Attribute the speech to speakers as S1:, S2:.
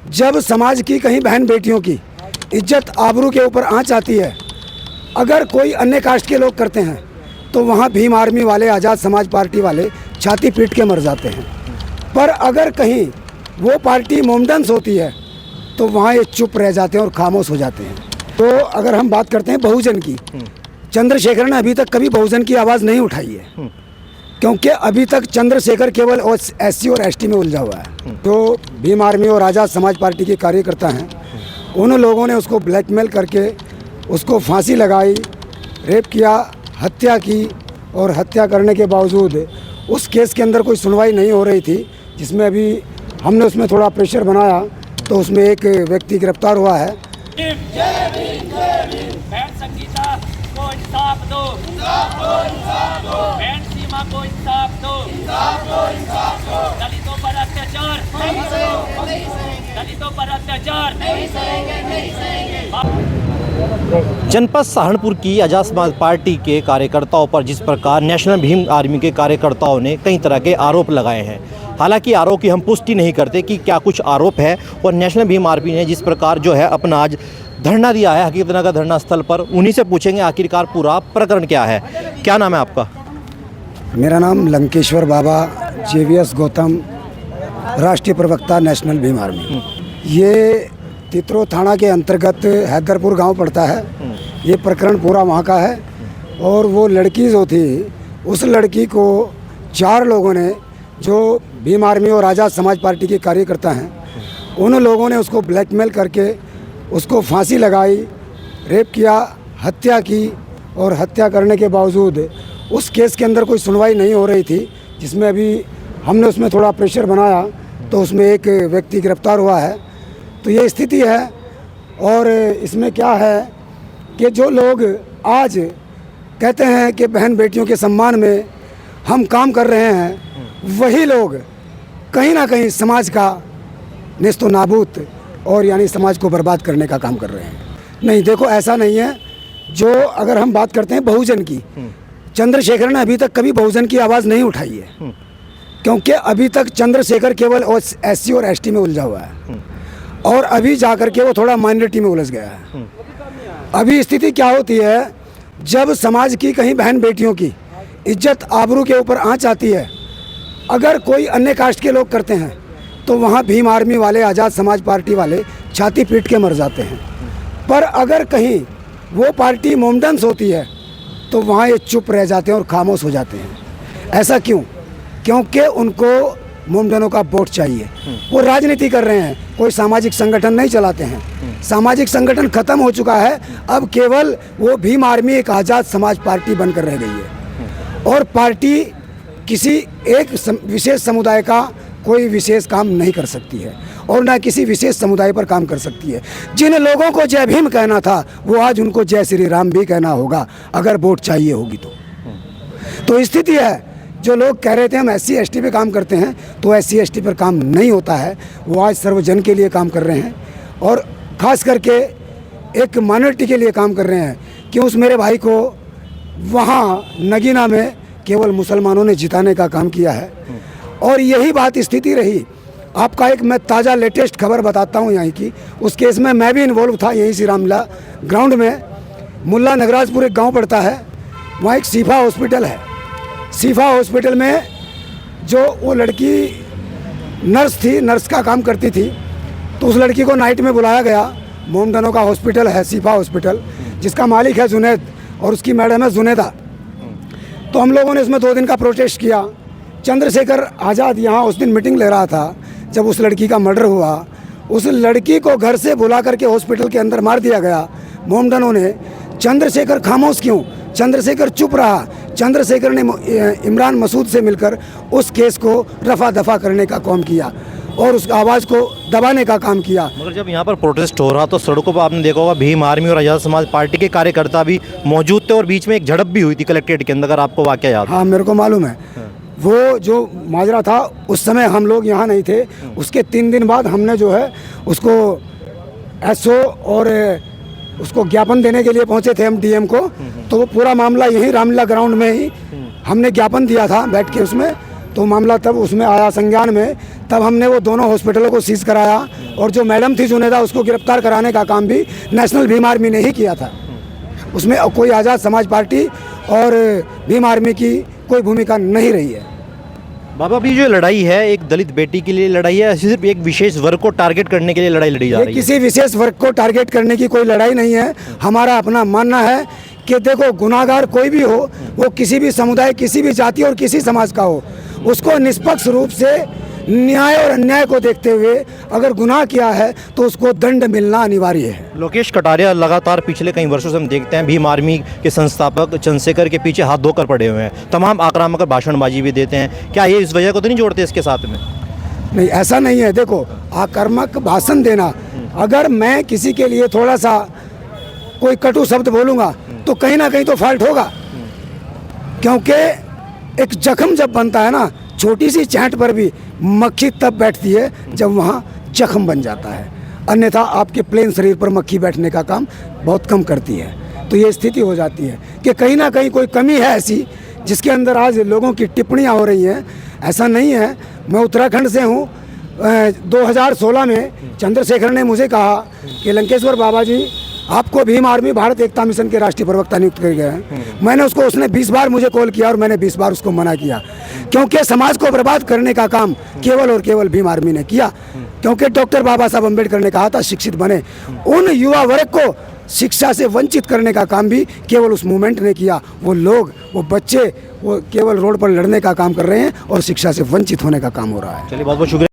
S1: जब समाज की कहीं बहन बेटियों की इज्जत आबरू के ऊपर आंच आती है, अगर कोई अन्य कास्ट के लोग करते हैं तो वहाँ भीम आर्मी वाले, आज़ाद समाज पार्टी वाले छाती पीट के मर जाते हैं। पर अगर कहीं वो पार्टी मोमडन्स होती है तो वहाँ ये चुप रह जाते हैं और खामोश हो जाते हैं। तो अगर हम बात करते हैं बहुजन की, चंद्रशेखर ने अभी तक कभी बहुजन की आवाज़ नहीं उठाई है, क्योंकि अभी तक चंद्रशेखर केवल SC और ST में उलझा हुआ है। जो भीम आर्मी और आज़ाद समाज पार्टी के कार्यकर्ता हैं, उन लोगों ने उसको ब्लैकमेल करके उसको फांसी लगाई, रेप किया, हत्या की, और हत्या करने के बावजूद उस केस के अंदर कोई सुनवाई नहीं हो रही थी, जिसमें अभी हमने उसमें थोड़ा प्रेशर बनाया तो उसमें एक व्यक्ति गिरफ्तार हुआ है।
S2: बहन संगीता को इंसाफ दो, बहन सीमा को इंसाफ दो, दलितों पर अत्याचार नहीं सहेंगे, दलितों पर अत्याचार नहीं सहेंगे।
S3: जनपद सहारनपुर की आज़ाद समाज पार्टी के कार्यकर्ताओं पर जिस प्रकार नेशनल भीम आर्मी के कार्यकर्ताओं ने कई तरह के आरोप लगाए हैं, हालांकि आरोप की हम पुष्टि नहीं करते कि क्या कुछ आरोप है, और नेशनल भीम आर्मी ने जिस प्रकार जो है अपना आज धरना दिया है हकीकतनगर धरना स्थल पर, उन्हीं से पूछेंगे आखिरकार पूरा प्रकरण क्या है। क्या नाम है आपका?
S1: मेरा नाम लंकेश्वर बाबा JVS गौतम, राष्ट्रीय प्रवक्ता नेशनल भीम आर्मी। ये तित्रो थाना के अंतर्गत हैदरपुर गांव पड़ता है। ये प्रकरण पूरा वहाँ का है। और वो लड़की जो थी, उस लड़की को 4 लोगों ने, जो भीम आर्मी और आज़ाद समाज पार्टी के कार्यकर्ता हैं, उन लोगों ने उसको ब्लैकमेल करके उसको फांसी लगाई, रेप किया, हत्या की, और हत्या करने के बावजूद उस केस के अंदर कोई सुनवाई नहीं हो रही थी, जिसमें अभी हमने उसमें थोड़ा प्रेशर बनाया तो उसमें एक व्यक्ति गिरफ्तार हुआ है। तो ये स्थिति है। और इसमें क्या है कि जो लोग आज कहते हैं कि बहन बेटियों के सम्मान में हम काम कर रहे हैं, वही लोग कहीं ना कहीं समाज का नेस्तो नाबूद और यानी समाज को बर्बाद करने का काम कर रहे हैं। नहीं, देखो ऐसा नहीं है। जो अगर हम बात करते हैं बहुजन की, चंद्रशेखर ने अभी तक कभी बहुजन की आवाज़ नहीं उठाई है, क्योंकि अभी तक चंद्रशेखर केवल SC और ST में उलझा हुआ है, और अभी जाकर के वो थोड़ा माइनॉरिटी में उलझ गया है। अभी स्थिति क्या होती है, जब समाज की कहीं बहन बेटियों की इज्जत आबरू के ऊपर आंच आती है, अगर कोई अन्य कास्ट के लोग करते हैं तो वहाँ भीम आर्मी वाले, आज़ाद समाज पार्टी वाले छाती पीट के मर जाते हैं। पर अगर कहीं वो पार्टी मोमडन्स होती है तो वहाँ ये चुप रह जाते हैं और खामोश हो जाते हैं। ऐसा क्यों? क्योंकि उनको मोमडनों का वोट चाहिए। वो राजनीति कर रहे हैं, कोई सामाजिक संगठन नहीं चलाते हैं। सामाजिक संगठन खत्म हो चुका है। अब केवल वो भीम आर्मी एक आज़ाद समाज पार्टी बनकर रह गई है, और पार्टी किसी एक विशेष समुदाय का कोई विशेष काम नहीं कर सकती है, और ना किसी विशेष समुदाय पर काम कर सकती है। जिन लोगों को जय भीम कहना था, वो आज उनको जय श्री राम भी कहना होगा, अगर वोट चाहिए होगी तो स्थिति है। जो लोग कह रहे थे हम SC ST पे काम करते हैं, तो SC ST पर काम नहीं होता है। वो आज सर्वजन के लिए काम कर रहे हैं, और ख़ास करके एक माइनॉरिटी के लिए काम कर रहे हैं कि उस मेरे भाई को वहाँ नगीना में केवल मुसलमानों ने जिताने का काम किया है। और यही बात स्थिति रही। आपका एक मैं ताज़ा लेटेस्ट खबर बताता हूँ यहाँ की। उस केस में मैं भी इन्वॉल्व था, यहीं श्री रामलीला ग्राउंड में। मुल्ला नगराजपुर एक गांव पड़ता है, वहाँ एक शिफा हॉस्पिटल है। शिफा हॉस्पिटल में जो वो लड़की नर्स थी, नर्स का काम करती थी, तो उस लड़की को नाइट में बुलाया गया। मोमडनों का हॉस्पिटल है शिफा हॉस्पिटल, जिसका मालिक है जुनैद और उसकी मैडम है जुनैदा। तो हम लोगों ने इसमें 2 दिन का प्रोटेस्ट किया। चंद्रशेखर आज़ाद यहाँ उस दिन मीटिंग ले रहा था जब उस लड़की का मर्डर हुआ। उस लड़की को घर से बुला करके हॉस्पिटल के अंदर मार दिया गया मोमडनों ने। चंद्रशेखर खामोश क्यों? चंद्रशेखर चुप रहा। चंद्रशेखर ने इमरान मसूद से मिलकर उस केस को रफा दफा करने का काम किया और उस आवाज़ को दबाने का काम किया।
S3: मगर जब यहाँ पर प्रोटेस्ट हो रहा तो सड़कों पर आपने देखा होगा भीम आर्मी और आज़ाद समाज पार्टी के कार्यकर्ता भी मौजूद थे, और बीच में एक झड़प भी हुई थी कलेक्ट्रेट के अंदर, अगर आपको वाकया याद?
S1: हाँ, मेरे को मालूम है। वो जो माजरा था उस समय हम लोग यहाँ नहीं थे। उसके 3 दिन बाद हमने जो है उसको SO और उसको ज्ञापन देने के लिए पहुँचे थे हम DM को। तो वो पूरा मामला यहीं रामलीला ग्राउंड में ही हमने ज्ञापन दिया था बैठ के उसमें। तो मामला तब उसमें आया संज्ञान में, तब हमने वो दोनों हॉस्पिटलों को सीज कराया और जो मैडम थी जुनेदा उसको गिरफ्तार कराने का काम भी नेशनल भीम आर्मी ने ही किया था। उसमें कोई आज़ाद समाज पार्टी और भीम आर्मी की कोई भूमिका नहीं रही है।
S3: बाबा, अभी जो लड़ाई है एक दलित बेटी के लिए लड़ाई है, सिर्फ एक विशेष वर्ग को टारगेट करने के लिए लड़ाई लड़ी जा
S1: ये
S3: रही है?
S1: किसी विशेष वर्ग को टारगेट करने की कोई लड़ाई नहीं है। हमारा अपना मानना है कि देखो, गुनाहगार कोई भी हो, वो किसी भी समुदाय, किसी भी जाति और किसी समाज का हो, उसको निष्पक्ष रूप से न्याय और अन्याय को देखते हुए अगर गुनाह किया है तो उसको दंड मिलना अनिवार्य है।
S3: लोकेश कटारिया लगातार पिछले कई वर्षों से हम देखते हैं भीम आर्मी के संस्थापक चंद्रशेखर के पीछे हाथ धोकर पड़े हुए हैं, तमाम आक्रामक भाषणबाजी भी देते हैं। क्या ये इस वजह को तो नहीं जोड़ते इसके साथ में?
S1: नहीं, ऐसा नहीं है। देखो, आक्रामक भाषण देना, अगर मैं किसी के लिए थोड़ा सा कोई कटु शब्द बोलूँगा तो कहीं ना कहीं तो फॉल्ट होगा, क्योंकि एक जख्म जब बनता है ना, छोटी सी चैंट पर भी मक्खी तब बैठती है जब वहाँ जख्म बन जाता है, अन्यथा आपके प्लेन शरीर पर मक्खी बैठने का काम बहुत कम करती है। तो ये स्थिति हो जाती है कि कहीं ना कहीं कोई कमी है ऐसी जिसके अंदर आज लोगों की टिप्पणियाँ हो रही हैं। ऐसा नहीं है। मैं उत्तराखंड से हूँ। 2016 में चंद्रशेखर ने मुझे कहा कि लंकेश्वर बाबा जी, आपको भीम आर्मी भारत एकता मिशन के राष्ट्रीय प्रवक्ता नियुक्त कर गए हैं। मैंने उसने 20 बार मुझे कॉल किया और मैंने 20 बार उसको मना किया, क्योंकि समाज को बर्बाद करने का काम केवल और केवल भीम आर्मी ने किया। क्योंकि डॉक्टर बाबा साहब अम्बेडकर ने कहा था शिक्षित बने, उन युवा वर्ग को शिक्षा से वंचित करने का काम भी केवल उस मूवमेंट ने किया। वो लोग, वो बच्चे, वो केवल रोड पर लड़ने का काम कर रहे हैं और शिक्षा से वंचित होने का काम हो रहा है।
S3: चलिए, बहुत बहुत शुक्रिया।